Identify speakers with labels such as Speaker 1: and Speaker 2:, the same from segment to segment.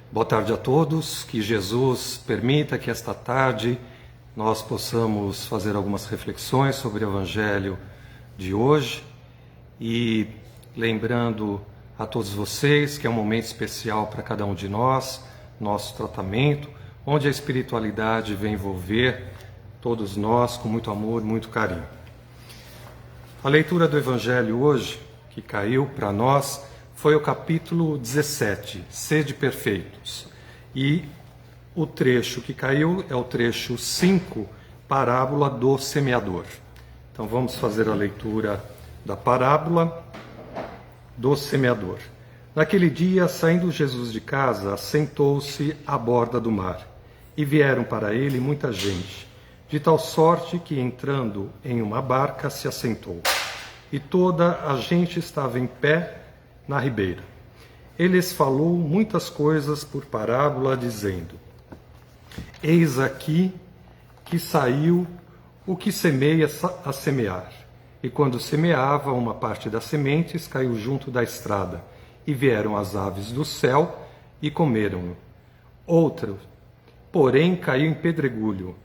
Speaker 1: Boa tarde a todos, que Jesus permita que esta tarde nós possamos fazer algumas reflexões sobre o Evangelho de hoje e lembrando a todos vocês que é um momento especial para cada um de nós, nosso tratamento, onde a espiritualidade vem envolver todos nós com muito amor, muito carinho. A leitura do Evangelho hoje, que caiu para nós, foi o capítulo 17, Sede Perfeitos. E o trecho que caiu é o trecho 5, Parábola do Semeador. Então vamos fazer a leitura da parábola do semeador. Naquele dia, saindo Jesus de casa, assentou-se à borda do mar, e vieram para ele muita gente, de tal sorte que, entrando em uma barca, se assentou. E toda a gente estava em pé na ribeira. Ele lhes falou muitas coisas por parábola, dizendo: Eis aqui que saiu o que semeia a semear. E quando semeava, uma parte das sementes caiu junto da estrada, e vieram as aves do céu e comeram-no. Outro, porém, caiu em pedregulho,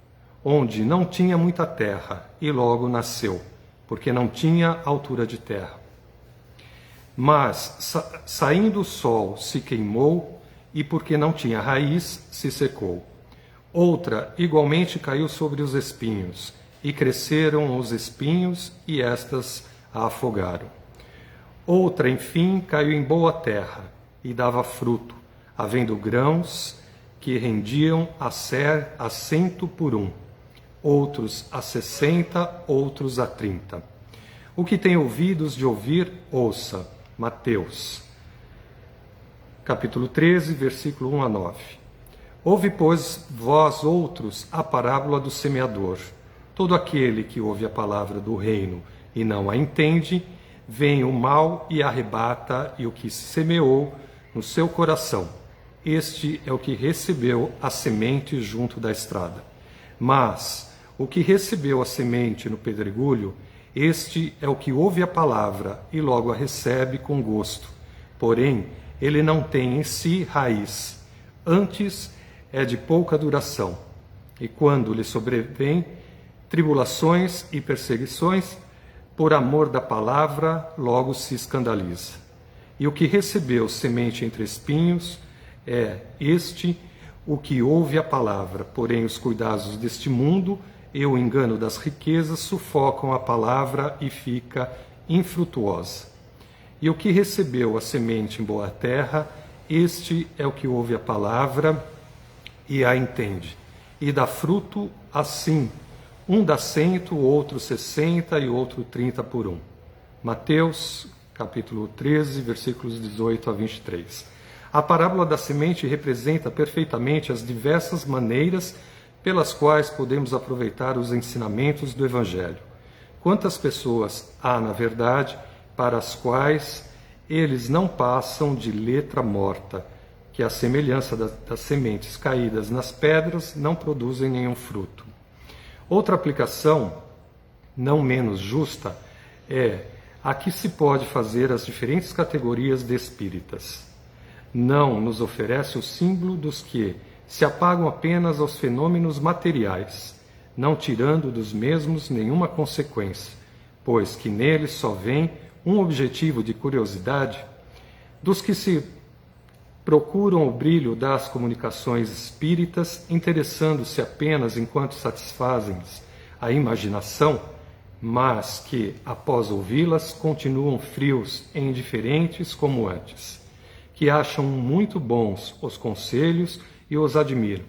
Speaker 1: onde não tinha muita terra, e logo nasceu, porque não tinha altura de terra. Mas, saindo o sol, se queimou, e porque não tinha raiz, se secou. Outra, igualmente, caiu sobre os espinhos, e cresceram os espinhos, e estas a afogaram. Outra, enfim, caiu em boa terra, e dava fruto, havendo grãos que rendiam a 100 por um, outros a 60, outros a 30. O que tem ouvidos de ouvir, ouça. Mateus, capítulo 13, versículo 1 a 9. Ouve, pois, vós outros a parábola do semeador. Todo aquele que ouve a palavra do reino e não a entende, vem o mal e arrebata e o que se semeou no seu coração. Este é o que recebeu a semente junto da estrada. Mas o que recebeu a semente no pedregulho, este é o que ouve a palavra e logo a recebe com gosto. Porém, ele não tem em si raiz. Antes é de pouca duração. E quando lhe sobrevêm tribulações e perseguições, por amor da palavra, logo se escandaliza. E o que recebeu semente entre espinhos é este o que ouve a palavra, porém os cuidados deste mundo e o engano das riquezas sufocam a palavra e fica infrutuosa. E o que recebeu a semente em boa terra, este é o que ouve a palavra e a entende, e dá fruto assim, um dá 100, outro 60 e outro 30 por um. Mateus, capítulo 13, versículos 18 a 23. A parábola da semente representa perfeitamente as diversas maneiras pelas quais podemos aproveitar os ensinamentos do Evangelho. Quantas pessoas há, na verdade, para as quais eles não passam de letra morta, que, à semelhança das sementes caídas nas pedras, não produzem nenhum fruto. Outra aplicação, não menos justa, é a que se pode fazer as diferentes categorias de espíritas. Não nos oferece o símbolo dos que se apagam apenas aos fenômenos materiais, não tirando dos mesmos nenhuma consequência, pois que neles só vem um objetivo de curiosidade, dos que se procuram o brilho das comunicações espíritas, interessando-se apenas enquanto satisfazem a imaginação, mas que, após ouvi-las, continuam frios e indiferentes como antes, que acham muito bons os conselhos e os admiram,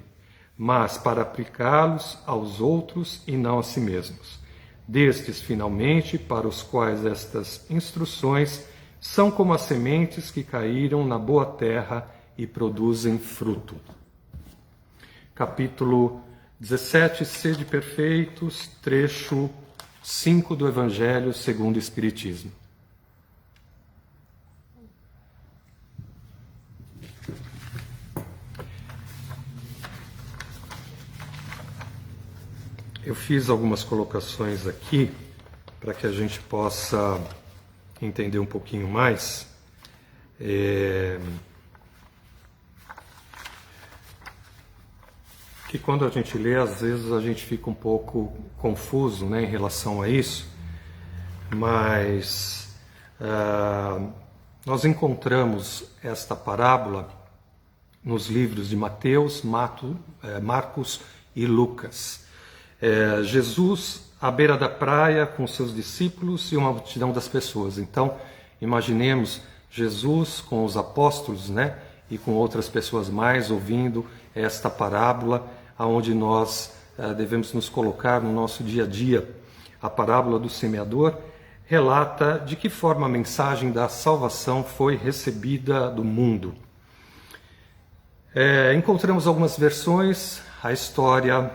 Speaker 1: mas para aplicá-los aos outros e não a si mesmos. Destes, finalmente, para os quais estas instruções são como as sementes que caíram na boa terra e produzem fruto. Capítulo 17, Sede Perfeitos, trecho 5 do Evangelho segundo o Espiritismo. Eu fiz algumas colocações aqui para que a gente possa entender um pouquinho mais. que quando a gente lê, às vezes a gente fica um pouco confuso, né, em relação a isso, mas nós encontramos esta parábola nos livros de Mateus, Marcos e Lucas. Jesus à beira da praia com seus discípulos e uma multidão das pessoas. Então, imaginemos Jesus com os apóstolos, né, e com outras pessoas mais ouvindo esta parábola, aonde nós devemos nos colocar no nosso dia a dia. A parábola do semeador relata de que forma a mensagem da salvação foi recebida do mundo. Encontramos algumas versões, a história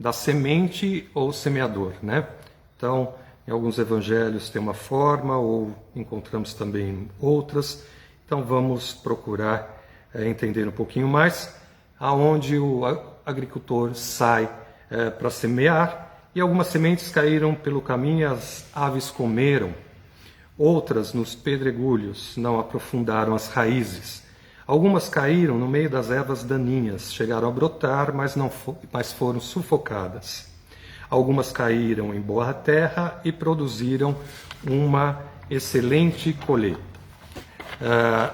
Speaker 1: da semente ou semeador, né? Então, em alguns evangelhos tem uma forma, ou encontramos também outras. Então, vamos procurar entender um pouquinho mais aonde o agricultor sai para semear, e algumas sementes caíram pelo caminho e as aves comeram. Outras nos pedregulhos, não aprofundaram as raízes. Algumas caíram no meio das ervas daninhas, chegaram a brotar, mas foram sufocadas. Algumas caíram em boa terra e produziram uma excelente colheita.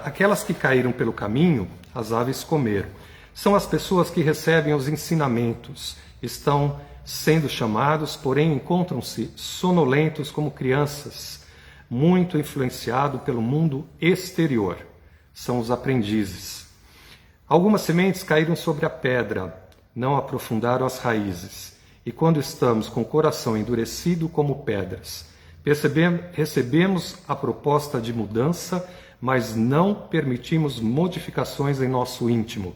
Speaker 1: Aquelas que caíram pelo caminho, as aves comeram. São as pessoas que recebem os ensinamentos, estão sendo chamados, porém encontram-se sonolentos como crianças, muito influenciados pelo mundo exterior. São os aprendizes. Algumas sementes caíram sobre a pedra, não aprofundaram as raízes. E quando estamos com o coração endurecido como pedras, recebemos a proposta de mudança, mas não permitimos modificações em nosso íntimo.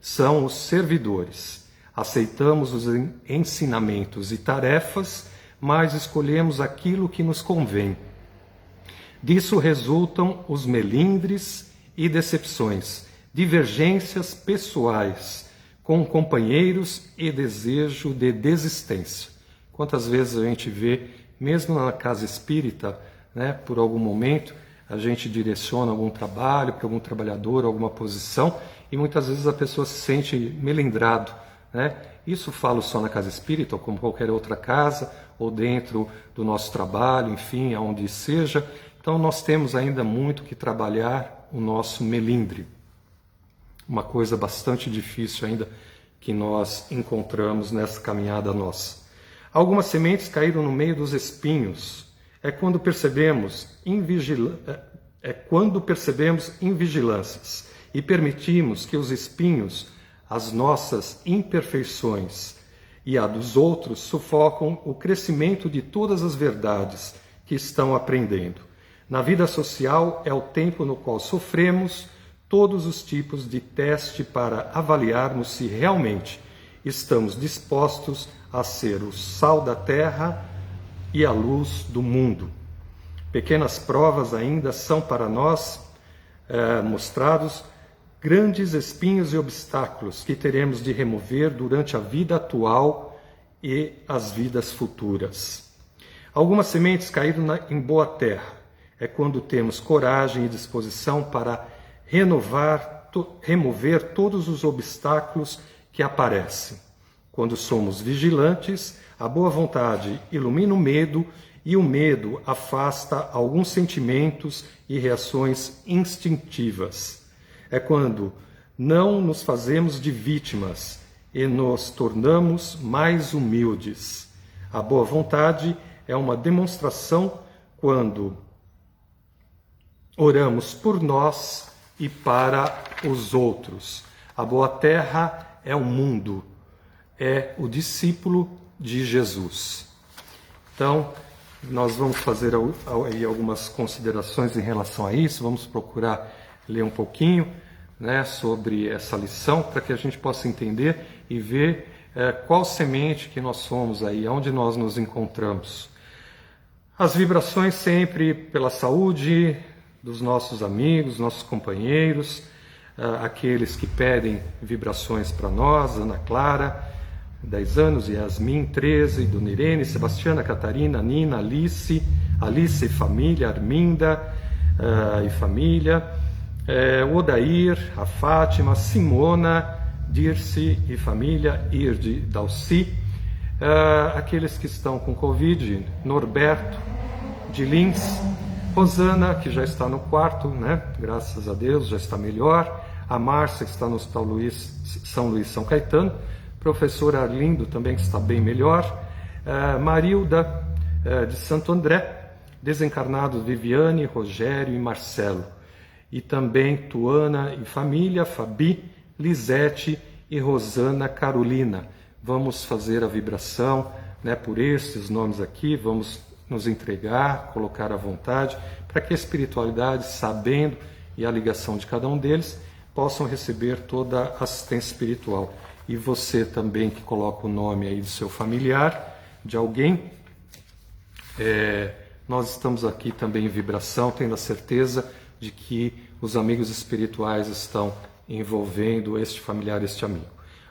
Speaker 1: São os servidores. Aceitamos os ensinamentos e tarefas, mas escolhemos aquilo que nos convém. Disso resultam os melindres e decepções, divergências pessoais com companheiros e desejo de desistência. Quantas vezes a gente vê, mesmo na casa espírita, né, por algum momento, a gente direciona algum trabalho para algum trabalhador, alguma posição, e muitas vezes a pessoa se sente melindrado, né? Isso falo só na casa espírita, ou como qualquer outra casa, ou dentro do nosso trabalho, enfim, aonde seja. Então nós temos ainda muito que trabalhar o nosso melindre. Uma coisa bastante difícil ainda que nós encontramos nessa caminhada nossa. Algumas sementes caíram no meio dos espinhos. É quando percebemos invigilâncias e permitimos que os espinhos, as nossas imperfeições e a dos outros, sufocam o crescimento de todas as verdades que estão aprendendo. Na vida social é o tempo no qual sofremos todos os tipos de teste para avaliarmos se realmente estamos dispostos a ser o sal da terra e a luz do mundo. Pequenas provas ainda são para nós mostrados grandes espinhos e obstáculos que teremos de remover durante a vida atual e as vidas futuras. Algumas sementes caíram em boa terra. É quando temos coragem e disposição para remover todos os obstáculos que aparecem. Quando somos vigilantes, a boa vontade ilumina o medo e o medo afasta alguns sentimentos e reações instintivas. É quando não nos fazemos de vítimas e nos tornamos mais humildes. A boa vontade é uma demonstração quando oramos por nós e para os outros. A boa terra é o mundo, é o discípulo de Jesus. Então, nós vamos fazer aí algumas considerações em relação a isso, vamos procurar ler um pouquinho, né, sobre essa lição, para que a gente possa entender e ver qual semente que nós somos aí, onde nós nos encontramos. As vibrações sempre pela saúde dos nossos amigos, nossos companheiros, aqueles que pedem vibrações para nós, Ana Clara, 10 anos, Yasmin, 13, Dona Irene, Sebastiana, Catarina, Nina, Alice e família, Arminda e família, o Odair, a Fátima, Simona, Dirce e família, Irde Dalci, aqueles que estão com Covid, Norberto de Lins, Rosana, que já está no quarto, né? Graças a Deus, já está melhor, a Márcia, que está no Hospital São Luís São Caetano, professor Arlindo, também que está bem melhor, Marilda, de Santo André, desencarnados Viviane, Rogério e Marcelo, e também Tuana e família, Fabi, Lisete e Rosana Carolina. Vamos fazer a vibração, né, por estes nomes aqui, vamos nos entregar, colocar à vontade, para que a espiritualidade, sabendo e a ligação de cada um deles, possam receber toda a assistência espiritual. E você também que coloca o nome aí do seu familiar, de alguém, nós estamos aqui também em vibração, tendo a certeza de que os amigos espirituais estão envolvendo este familiar, este amigo.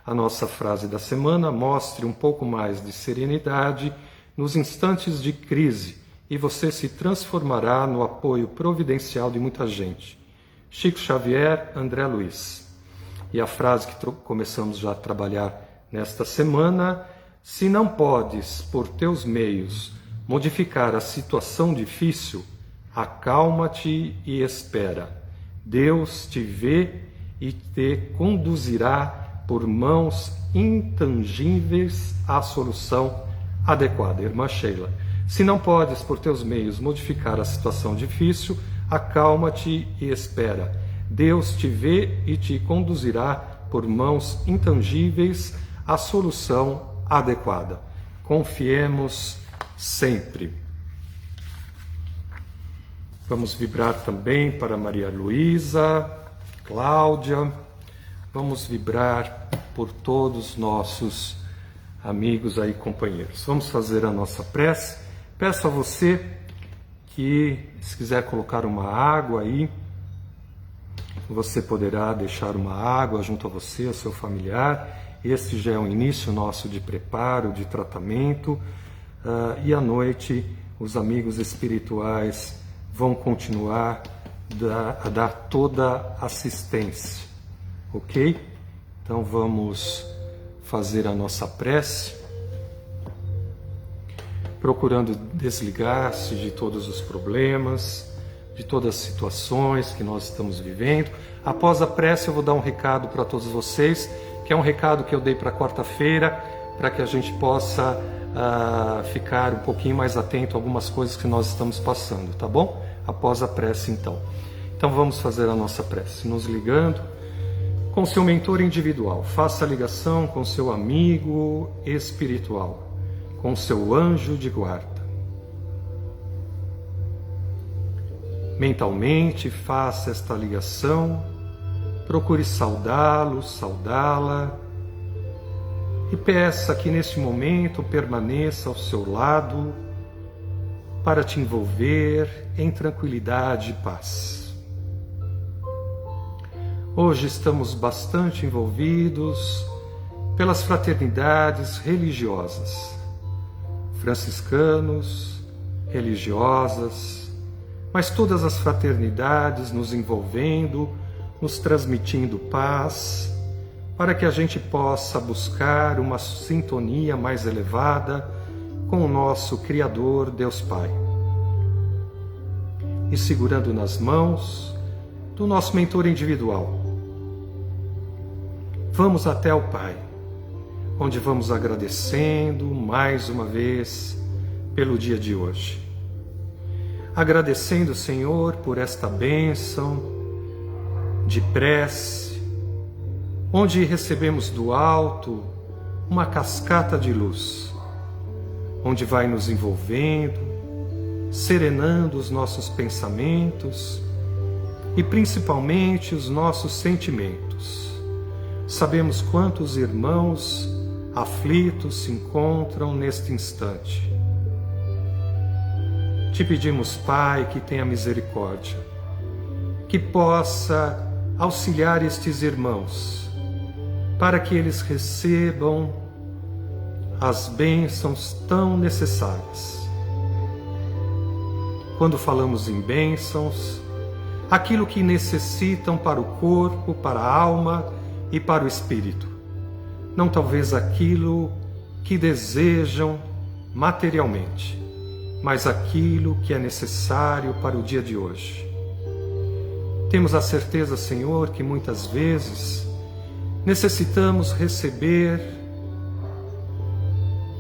Speaker 1: A nossa frase da semana: mostre um pouco mais de serenidade nos instantes de crise e você se transformará no apoio providencial de muita gente. Chico Xavier, André Luiz. E a frase que começamos já a trabalhar nesta semana: se não podes, por teus meios, modificar a situação difícil, acalma-te e espera. Deus te vê e te conduzirá por mãos intangíveis à solução adequada. Irmã Sheila. Se não podes, por teus meios, modificar a situação difícil, acalma-te e espera. Deus te vê e te conduzirá por mãos intangíveis à solução adequada. Confiemos sempre. Vamos vibrar também para Maria Luísa, Cláudia. Vamos vibrar por todos os nossos amigos aí, companheiros. Vamos fazer a nossa prece. Peço a você que, se quiser colocar uma água aí, você poderá deixar uma água junto a você, ao seu familiar. Este já é um início nosso de preparo, de tratamento. E à noite, os amigos espirituais vão continuar a dar toda assistência. Ok? Então vamos fazer a nossa prece, procurando desligar-se de todos os problemas, de todas as situações que nós estamos vivendo. Após a prece eu vou dar um recado para todos vocês, que é um recado que eu dei para quarta-feira, para que a gente possa ficar um pouquinho mais atento a algumas coisas que nós estamos passando, tá bom? Após a prece, então. Então vamos fazer a nossa prece, nos ligando com seu mentor individual. Faça a ligação com seu amigo espiritual, com seu anjo de guarda. Mentalmente faça esta ligação, procure saudá-lo, saudá-la, e peça que neste momento permaneça ao seu lado para te envolver em tranquilidade e paz. Hoje estamos bastante envolvidos pelas fraternidades religiosas, franciscanos, religiosas, mas todas as fraternidades nos envolvendo, nos transmitindo paz, para que a gente possa buscar uma sintonia mais elevada com o nosso Criador, Deus Pai. E segurando nas mãos do nosso mentor individual, vamos até o Pai, onde vamos agradecendo mais uma vez pelo dia de hoje. Agradecendo, Senhor, por esta bênção de prece, onde recebemos do alto uma cascata de luz, onde vai nos envolvendo, serenando os nossos pensamentos e principalmente os nossos sentimentos. Sabemos quantos irmãos aflitos se encontram neste instante. Te pedimos, Pai, que tenha misericórdia, que possa auxiliar estes irmãos, para que eles recebam as bênçãos tão necessárias. Quando falamos em bênçãos, aquilo que necessitam para o corpo, para a alma e para o espírito, não talvez aquilo que desejam materialmente, mas aquilo que é necessário para o dia de hoje. Temos a certeza, Senhor, que muitas vezes necessitamos receber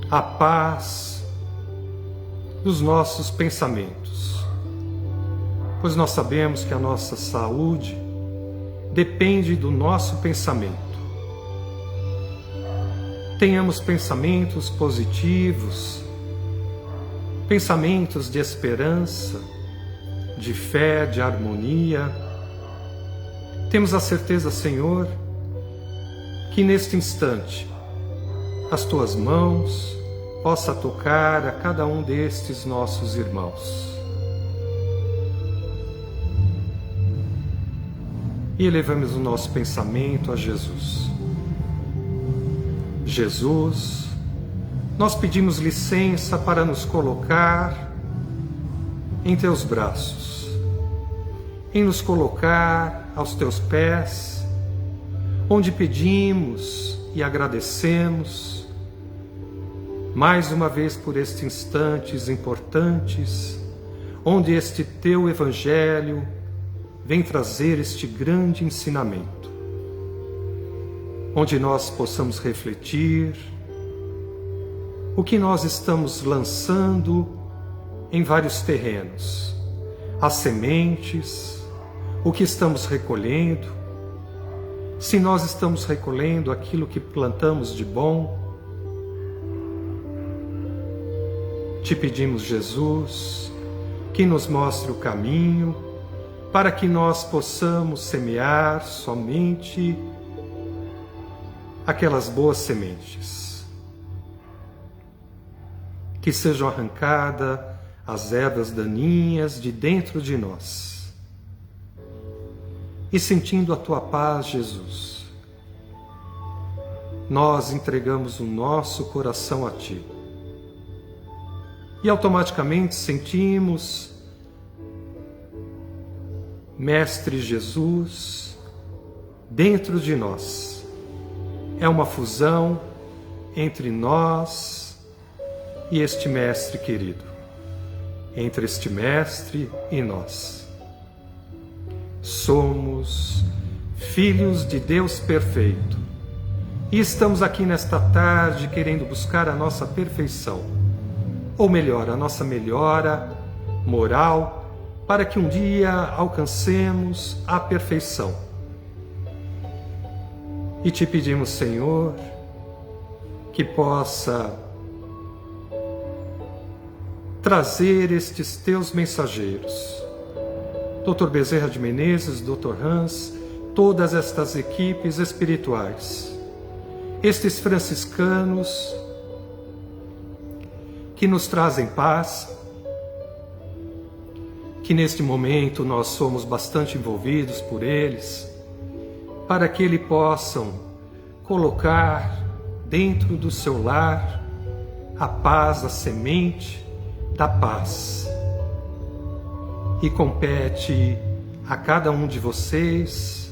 Speaker 1: a paz dos nossos pensamentos, pois nós sabemos que a nossa saúde depende do nosso pensamento. Tenhamos pensamentos positivos, pensamentos de esperança, de fé, de harmonia. Temos a certeza, Senhor, que neste instante as Tuas mãos possa tocar a cada um destes nossos irmãos. E elevamos o nosso pensamento a Jesus. Jesus, nós pedimos licença para nos colocar em Teus braços, em nos colocar aos Teus pés, onde pedimos e agradecemos mais uma vez por estes instantes importantes, onde este Teu Evangelho vem trazer este grande ensinamento, onde nós possamos refletir o que nós estamos lançando em vários terrenos, as sementes, o que estamos recolhendo, se nós estamos recolhendo aquilo que plantamos de bom. Te pedimos, Jesus, que nos mostre o caminho para que nós possamos semear somente aquelas boas sementes, que sejam arrancadas as ervas daninhas de dentro de nós. E sentindo a Tua paz, Jesus, nós entregamos o nosso coração a Ti. E automaticamente sentimos, Mestre Jesus, dentro de nós. É uma fusão entre nós e este Mestre querido, entre este Mestre e nós. Somos filhos de Deus perfeito e estamos aqui nesta tarde querendo buscar a nossa perfeição, ou melhor, a nossa melhora moral, para que um dia alcancemos a perfeição. E Te pedimos, Senhor, que possa trazer estes Teus mensageiros, Dr. Bezerra de Menezes, Dr. Hans, todas estas equipes espirituais, estes franciscanos que nos trazem paz, que neste momento nós somos bastante envolvidos por eles, para que eles possam colocar dentro do seu lar a paz, a semente da paz. E compete a cada um de vocês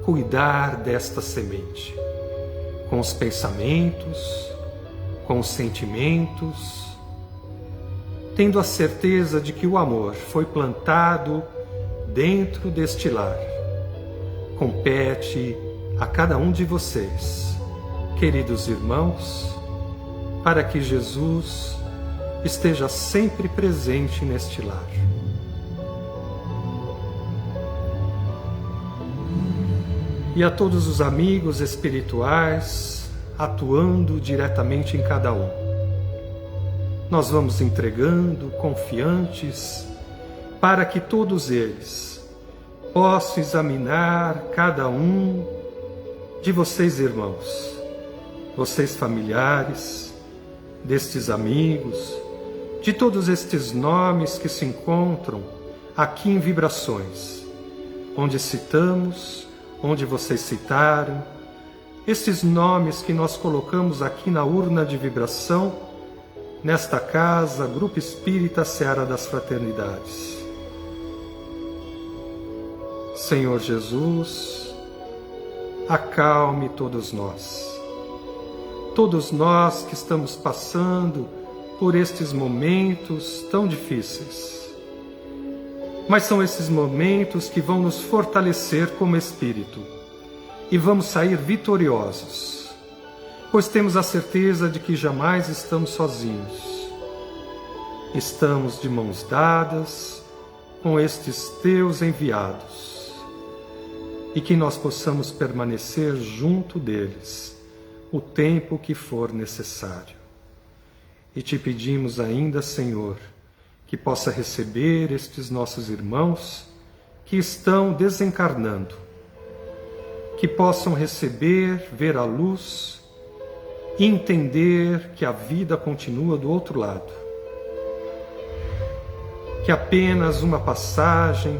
Speaker 1: cuidar desta semente, com os pensamentos, com os sentimentos, tendo a certeza de que o amor foi plantado dentro deste lar. Compete a cada um de vocês, queridos irmãos, para que Jesus esteja sempre presente neste lar. E a todos os amigos espirituais atuando diretamente em cada um, nós vamos entregando, confiantes, para que todos eles possam examinar cada um de vocês, irmãos, vocês familiares, destes amigos, de todos estes nomes que se encontram aqui em Vibrações, onde citamos, onde vocês citaram, estes nomes que nós colocamos aqui na urna de vibração, nesta casa, Grupo Espírita Seara das Fraternidades. Senhor Jesus, acalme todos nós que estamos passando por estes momentos tão difíceis. Mas são esses momentos que vão nos fortalecer como espírito e vamos sair vitoriosos, pois temos a certeza de que jamais estamos sozinhos. Estamos de mãos dadas com estes teus enviados e que nós possamos permanecer junto deles o tempo que for necessário. E te pedimos ainda, Senhor, que possa receber estes nossos irmãos que estão desencarnando, que possam receber, ver a luz e entender que a vida continua do outro lado, que apenas uma passagem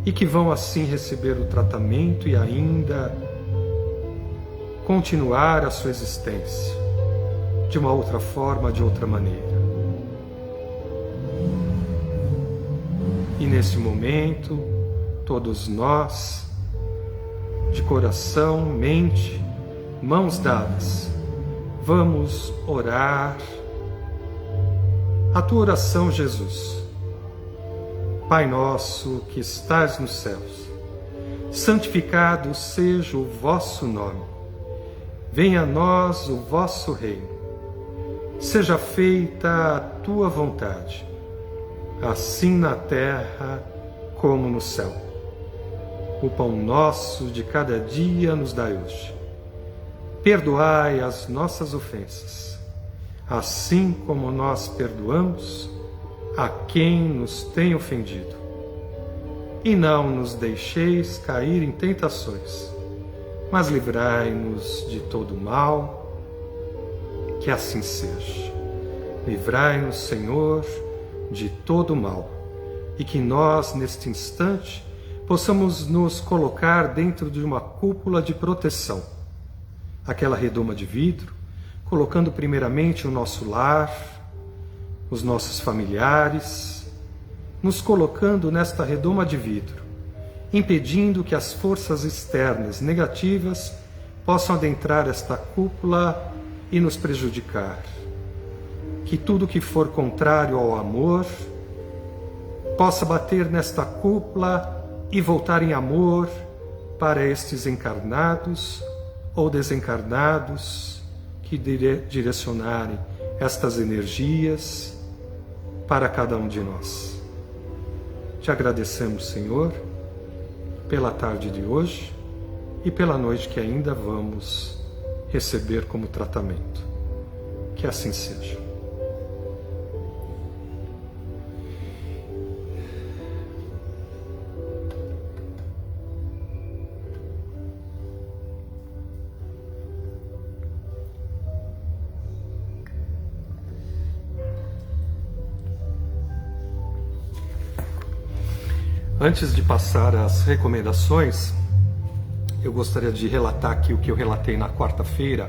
Speaker 1: e que vão assim receber o tratamento e ainda continuar a sua existência de uma outra forma, de outra maneira. E nesse momento, todos nós, de coração, mente, mãos dadas, vamos orar a tua oração, Jesus. Pai nosso que estás nos céus, santificado seja o vosso nome. Venha a nós o vosso reino. Seja feita a tua vontade, assim na terra como no céu. O pão nosso de cada dia nos dai hoje. Perdoai as nossas ofensas, assim como nós perdoamos a quem nos tem ofendido. E não nos deixeis cair em tentações, mas livrai-nos de todo mal. Que assim seja. Livrai-nos, Senhor, de todo mal, e que nós, neste instante, possamos nos colocar dentro de uma cúpula de proteção, aquela redoma de vidro, colocando primeiramente o nosso lar, os nossos familiares, nos colocando nesta redoma de vidro, impedindo que as forças externas negativas possam adentrar esta cúpula e nos prejudicar. Que tudo que for contrário ao amor possa bater nesta cúpula e voltar em amor para estes encarnados ou desencarnados que direcionarem estas energias para cada um de nós. Te agradecemos, Senhor, pela tarde de hoje e pela noite que ainda vamos receber como tratamento. Que assim seja. Antes de passar às recomendações, eu gostaria de relatar aqui o que eu relatei na quarta-feira,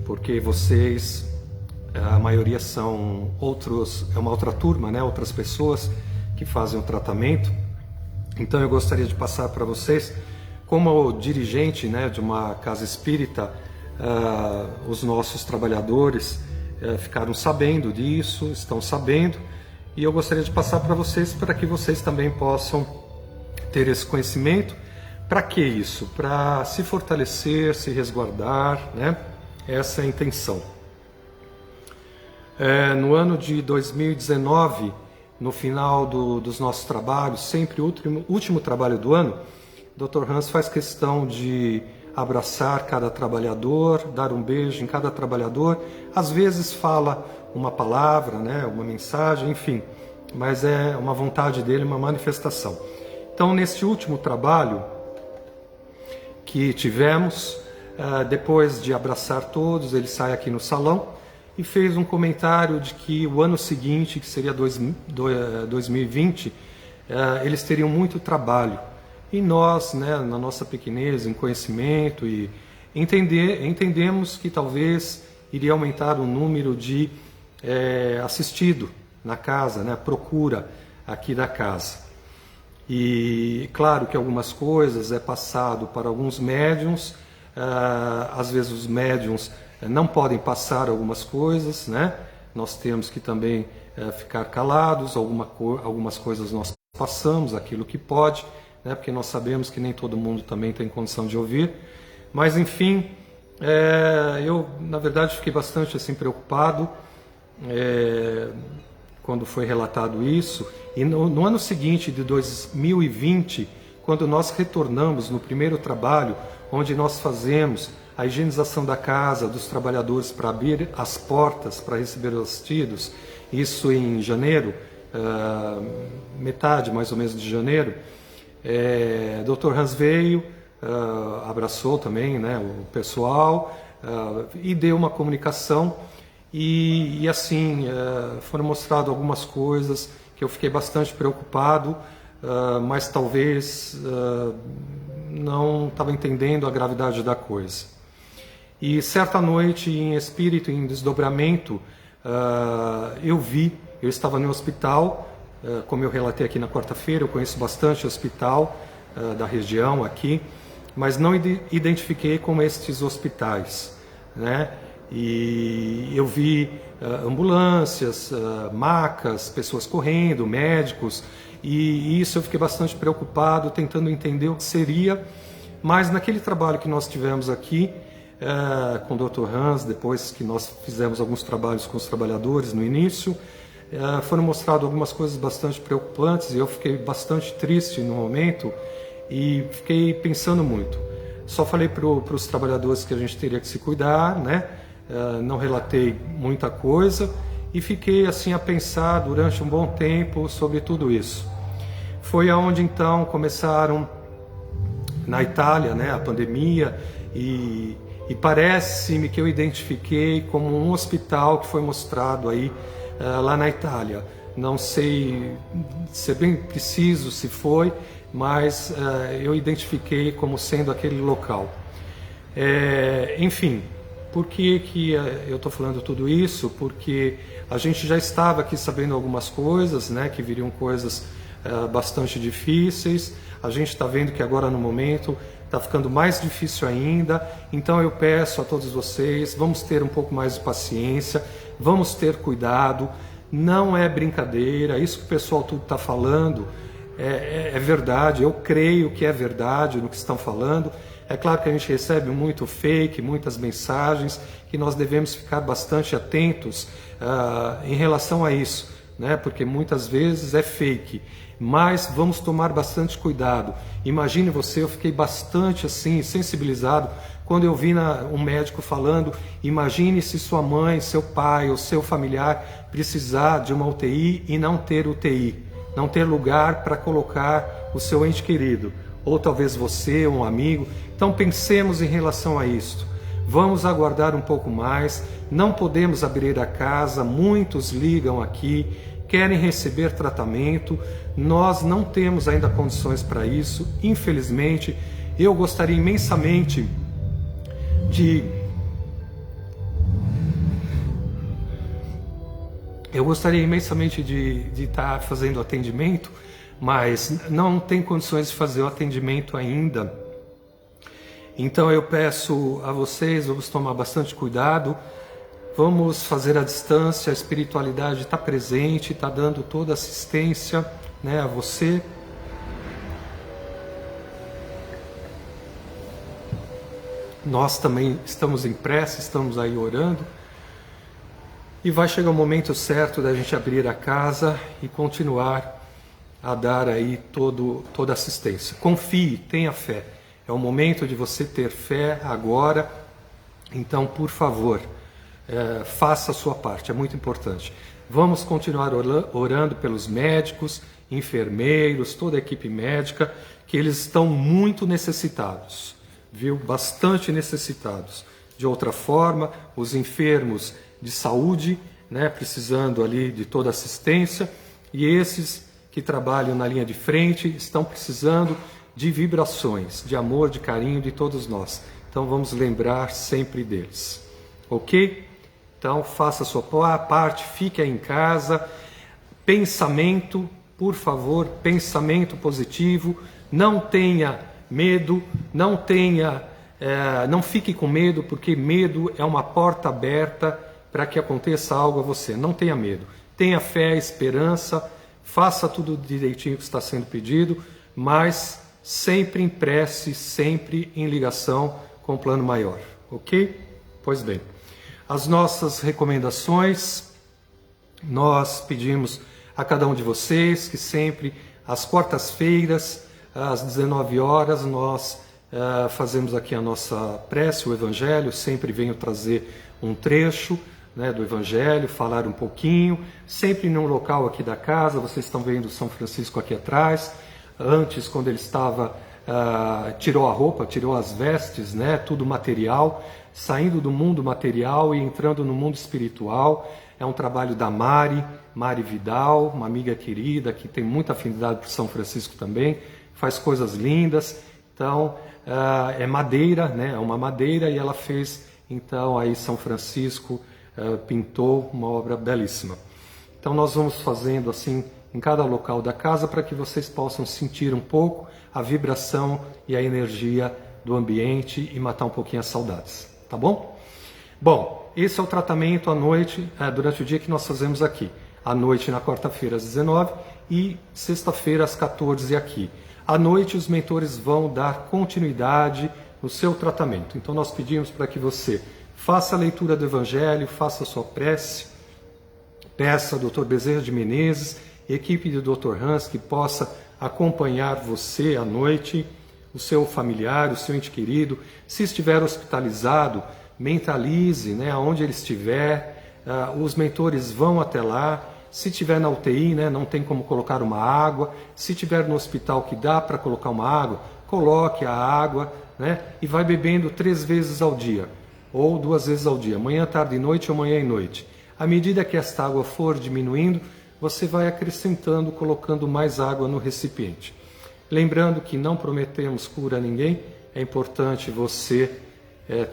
Speaker 1: porque vocês, a maioria são outros, é uma outra turma, né? Outras pessoas que fazem o tratamento. Então eu gostaria de passar para vocês, como dirigente, né, de uma casa espírita, os nossos trabalhadores ficaram sabendo disso, estão sabendo, e eu gostaria de passar para vocês para que vocês também possam ter esse conhecimento. Para que isso? Para se fortalecer, se resguardar, né? Essa é a intenção. No ano de 2019, no final dos nossos trabalhos, sempre o último trabalho do ano, o Dr. Hans faz questão de abraçar cada trabalhador, dar um beijo em cada trabalhador. Às vezes fala uma palavra, né? Uma mensagem, enfim, mas é uma vontade dele, uma manifestação. Então, neste último trabalho que tivemos, depois de abraçar todos, ele sai aqui no salão e fez um comentário de que o ano seguinte, que seria 2020, eles teriam muito trabalho. E nós, né, na nossa pequenez, em conhecimento, e entendemos que talvez iria aumentar o número de assistido na casa, né, procura aqui da casa. E claro que algumas coisas é passado para alguns médiuns, às vezes os médiuns não podem passar algumas coisas, né? Nós temos que também ficar calados, algumas coisas nós passamos, aquilo que pode, né? Porque nós sabemos que nem todo mundo também tem condição de ouvir. Mas enfim, eu na verdade fiquei bastante assim preocupado quando foi relatado isso. E no ano seguinte, de 2020, quando nós retornamos no primeiro trabalho, onde nós fazemos a higienização da casa dos trabalhadores para abrir as portas para receber os assistidos, isso em janeiro, metade mais ou menos de janeiro, Dr. Hans veio, abraçou também, né, o pessoal, e deu uma comunicação, e assim, foram mostradas algumas coisas que eu fiquei bastante preocupado, mas talvez não estava entendendo a gravidade da coisa. E certa noite, em espírito, em desdobramento, eu estava no hospital, como eu relatei aqui na quarta-feira, eu conheço bastante hospital da região aqui, mas não identifiquei como estes hospitais, né? E eu vi ambulâncias, macas, pessoas correndo, médicos, e isso eu fiquei bastante preocupado, tentando entender o que seria. Mas naquele trabalho que nós tivemos aqui, com o Dr. Hans, depois que nós fizemos alguns trabalhos com os trabalhadores no início, foram mostradas algumas coisas bastante preocupantes, e eu fiquei bastante triste no momento, e fiquei pensando muito. Só falei para os trabalhadores que a gente teria que se cuidar, né? Não relatei muita coisa e fiquei assim a pensar durante um bom tempo sobre tudo isso. Foi aonde então começaram na Itália, né, a pandemia, e parece-me que eu identifiquei como um hospital que foi mostrado aí lá na Itália. Não sei ser bem preciso se foi, mas eu identifiquei como sendo aquele local. Enfim, por que eu estou falando tudo isso? Porque a gente já estava aqui sabendo algumas coisas, né, que viriam coisas bastante difíceis. A gente está vendo que agora no momento está ficando mais difícil ainda. Então eu peço a todos vocês, vamos ter um pouco mais de paciência, vamos ter cuidado. Não é brincadeira, isso que o pessoal tudo está falando é verdade, eu creio que é verdade no que estão falando. É claro que a gente recebe muito fake, muitas mensagens, que nós devemos ficar bastante atentos em relação a isso, né? Porque muitas vezes é fake, mas vamos tomar bastante cuidado. Imagine você, eu fiquei bastante assim sensibilizado quando eu vi um médico falando: imagine se sua mãe, seu pai ou seu familiar precisar de uma UTI e não ter UTI, não ter lugar para colocar o seu ente querido, ou talvez você, um amigo. Então pensemos em relação a isto. Vamos aguardar um pouco mais, não podemos abrir a casa, muitos ligam aqui, querem receber tratamento, nós não temos ainda condições para isso, infelizmente. Eu gostaria imensamente de estar fazendo atendimento, mas não tem condições de fazer o atendimento ainda. Então eu peço a vocês, vamos tomar bastante cuidado, vamos fazer a distância, a espiritualidade está presente, está dando toda assistência, né, a você. Nós também estamos em prece, estamos aí orando, e vai chegar o momento certo da gente abrir a casa e continuar a dar aí toda assistência. Confie, tenha fé. É o momento de você ter fé agora. Então, por favor, faça a sua parte, é muito importante. Vamos continuar orando pelos médicos, enfermeiros, toda a equipe médica, que eles estão muito necessitados, viu? Bastante necessitados. De outra forma, os enfermos de saúde, né, precisando ali de toda assistência, e esses que trabalham na linha de frente estão precisando de vibrações, de amor, de carinho de todos nós. Então vamos lembrar sempre deles, ok? Então faça a sua parte, fique aí em casa. Pensamento, por favor, pensamento positivo, não tenha medo, não fique com medo, porque medo é uma porta aberta para que aconteça algo a você. Não tenha medo, tenha fé, esperança, faça tudo direitinho que está sendo pedido, mas sempre em prece, sempre em ligação com o plano maior, ok? Pois bem, as nossas recomendações, nós pedimos a cada um de vocês que sempre, às quartas-feiras, às 19 horas, nós fazemos aqui a nossa prece, o Evangelho. Sempre venho trazer um trecho, né, do Evangelho, falar um pouquinho, sempre num local aqui da casa. Vocês estão vendo São Francisco aqui atrás. Antes, quando ele estava, tirou a roupa, tirou as vestes, né, tudo material, saindo do mundo material e entrando no mundo espiritual. É um trabalho da Mari Vidal, uma amiga querida que tem muita afinidade por São Francisco também, faz coisas lindas. Então, é madeira, né? É uma madeira, e ela fez, então, aí São Francisco pintou uma obra belíssima. Então, nós vamos fazendo assim em cada local da casa para que vocês possam sentir um pouco a vibração e a energia do ambiente e matar um pouquinho as saudades, tá bom? Bom, esse é o tratamento à noite, durante o dia que nós fazemos aqui. À noite, na quarta-feira, às 19 e sexta-feira, às 14 aqui. À noite, os mentores vão dar continuidade no seu tratamento. Então, nós pedimos para que você faça a leitura do Evangelho, faça a sua prece, peça ao Dr. Bezerra de Menezes, equipe do Dr. Hans, que possa acompanhar você à noite, o seu familiar, o seu ente querido. Se estiver hospitalizado, mentalize, né, aonde ele estiver, os mentores vão até lá. Se estiver na UTI, né, não tem como colocar uma água. Se estiver no hospital que dá para colocar uma água, coloque a água, né, e vai bebendo 3 vezes ao dia, ou 2 vezes ao dia, manhã, tarde e noite, ou manhã e noite. À medida que esta água for diminuindo, você vai acrescentando, colocando mais água no recipiente. Lembrando que não prometemos cura a ninguém, é importante você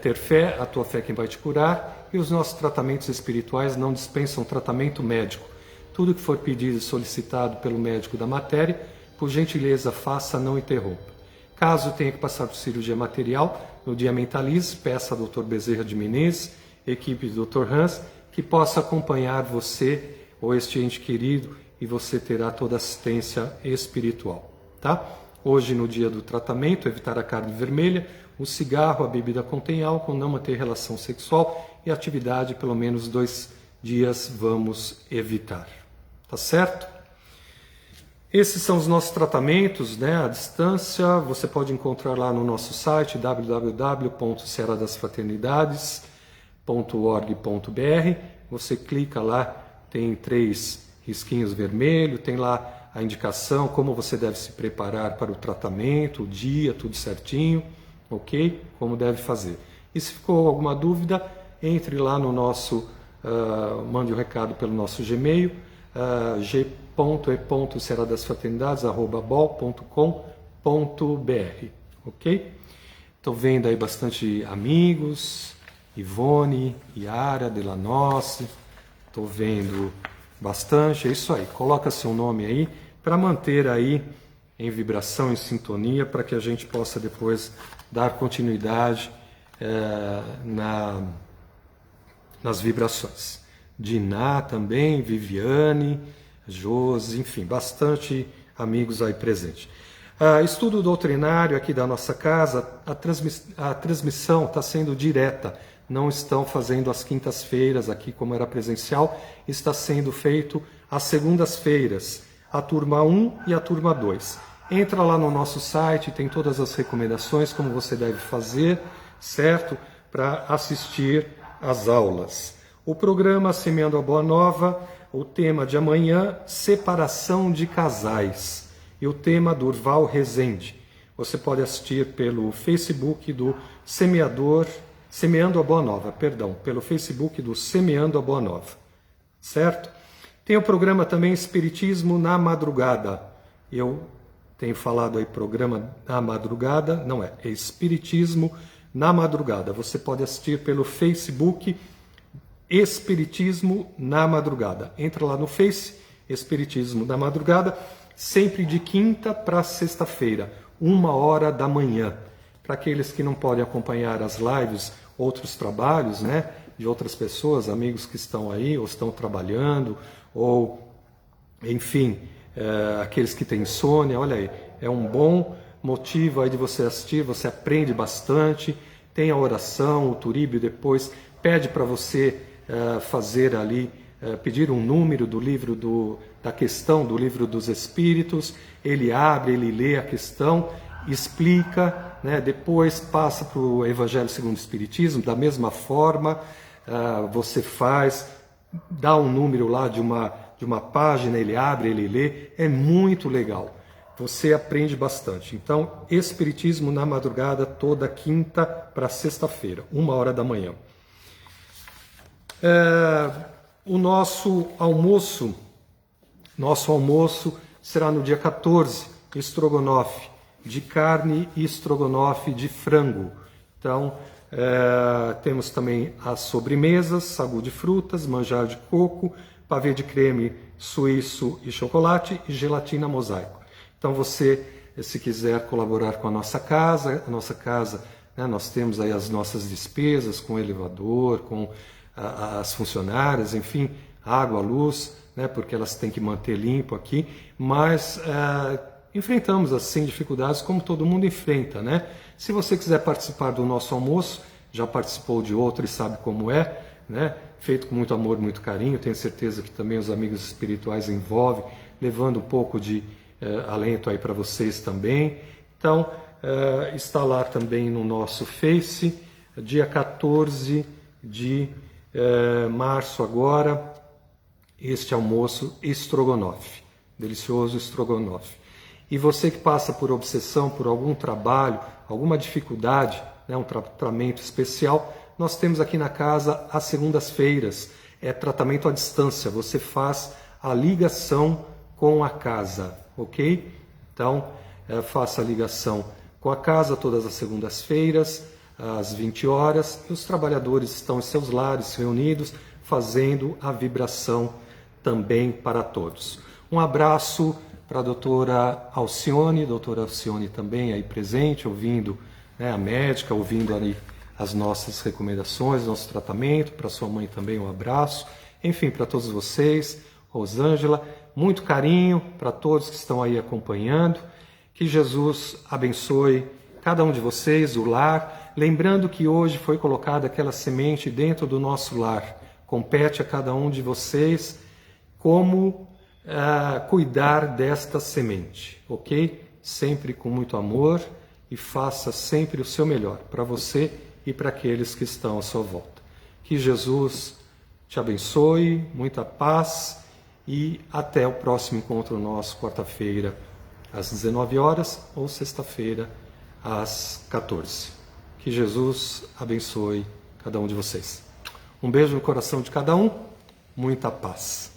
Speaker 1: ter fé, a tua fé é quem vai te curar, e os nossos tratamentos espirituais não dispensam tratamento médico. Tudo que for pedido e solicitado pelo médico da matéria, por gentileza faça, não interrompa. Caso tenha que passar por cirurgia material, no dia mentalize, peça ao Dr. Bezerra de Menezes, equipe do Dr. Hans, que possa acompanhar você ou este ente querido, e você terá toda a assistência espiritual, tá? Hoje, no dia do tratamento, evitar a carne vermelha, o cigarro, a bebida contém álcool, não manter relação sexual e atividade pelo menos 2 dias vamos evitar. Tá certo? Esses são os nossos tratamentos, né, à distância. Você pode encontrar lá no nosso site www.ceradasfraternidades.org.br. Você clica lá, tem 3 risquinhos vermelhos, tem lá a indicação como você deve se preparar para o tratamento, o dia, tudo certinho, ok? Como deve fazer. E se ficou alguma dúvida, entre lá no nosso, mande um recado pelo nosso Gmail, g.e.ceradasfraternidades@bol.com.br, ok? Estou vendo aí bastante amigos, Ivone, Yara, Delanosse, estou vendo bastante, é isso aí, coloca seu nome aí, para manter aí em vibração, em sintonia, para que a gente possa depois dar continuidade nas vibrações. Diná também, Viviane, Josi, enfim, bastante amigos aí presentes. Estudo doutrinário aqui da nossa casa, a transmissão está sendo direta, não estão fazendo às quintas-feiras aqui como era presencial, está sendo feito às segundas-feiras, a turma 1 e a turma 2. Entra lá no nosso site, tem todas as recomendações, como você deve fazer, certo? Para assistir às aulas. O programa Semeando a Boa Nova, o tema de amanhã, separação de casais. E o tema Durval Rezende. Você pode assistir pelo Facebook do Semeando a Boa Nova, pelo Facebook do Semeando a Boa Nova, certo? Tem o programa também Espiritismo na Madrugada. Eu tenho falado aí programa na madrugada, não é Espiritismo na Madrugada. Você pode assistir pelo Facebook Espiritismo na Madrugada. Entra lá no Face, Espiritismo da Madrugada, sempre de quinta para sexta-feira, 1h da manhã. Para aqueles que não podem acompanhar as lives, outros trabalhos, né, de outras pessoas, amigos que estão aí, ou estão trabalhando, ou, enfim, aqueles que têm insônia, olha aí, é um bom motivo aí de você assistir, você aprende bastante, tem a oração, o Turíbio depois pede para você fazer ali, pedir um número do livro da questão do Livro dos Espíritos, ele abre, ele lê a questão, explica, né, depois passa para o Evangelho segundo o Espiritismo, da mesma forma, você faz, dá um número lá de uma página, ele abre, ele lê, é muito legal. Você aprende bastante. Então, Espiritismo na Madrugada, toda quinta para sexta-feira, 1h da manhã. O nosso almoço será no dia 14, estrogonofe de carne e estrogonofe de frango. Então, temos também as sobremesas, sagu de frutas, manjar de coco, pavê de creme suíço e chocolate e gelatina mosaico. Então você, se quiser colaborar com a nossa casa, né, nós temos aí as nossas despesas com o elevador, com as funcionárias, enfim, água, luz, né, porque elas têm que manter limpo aqui, mas enfrentamos assim dificuldades como todo mundo enfrenta, né? Se você quiser participar do nosso almoço, já participou de outro e sabe como é, né? Feito com muito amor, muito carinho, tenho certeza que também os amigos espirituais envolvem, levando um pouco de alento aí para vocês também. Então, está lá também no nosso Face, dia 14 de março agora, este almoço estrogonofe, delicioso estrogonofe. E você que passa por obsessão, por algum trabalho, alguma dificuldade, né, um tratamento especial, nós temos aqui na casa às segundas-feiras, tratamento à distância, você faz a ligação com a casa, ok? Então, faça a ligação com a casa todas as segundas-feiras, às 20 horas, e os trabalhadores estão em seus lares reunidos, fazendo a vibração também para todos. Um abraço para a doutora Alcione também aí presente, ouvindo, né, a médica, ouvindo ali as nossas recomendações, nosso tratamento, para sua mãe também um abraço, enfim, para todos vocês, Rosângela, muito carinho para todos que estão aí acompanhando, que Jesus abençoe cada um de vocês, o lar, lembrando que hoje foi colocada aquela semente dentro do nosso lar, compete a cada um de vocês como cuidar desta semente, ok? Sempre com muito amor e faça sempre o seu melhor para você e para aqueles que estão à sua volta. Que Jesus te abençoe, muita paz e até o próximo encontro nosso, quarta-feira, às 19 horas ou sexta-feira, às 14. Que Jesus abençoe cada um de vocês. Um beijo no coração de cada um, muita paz.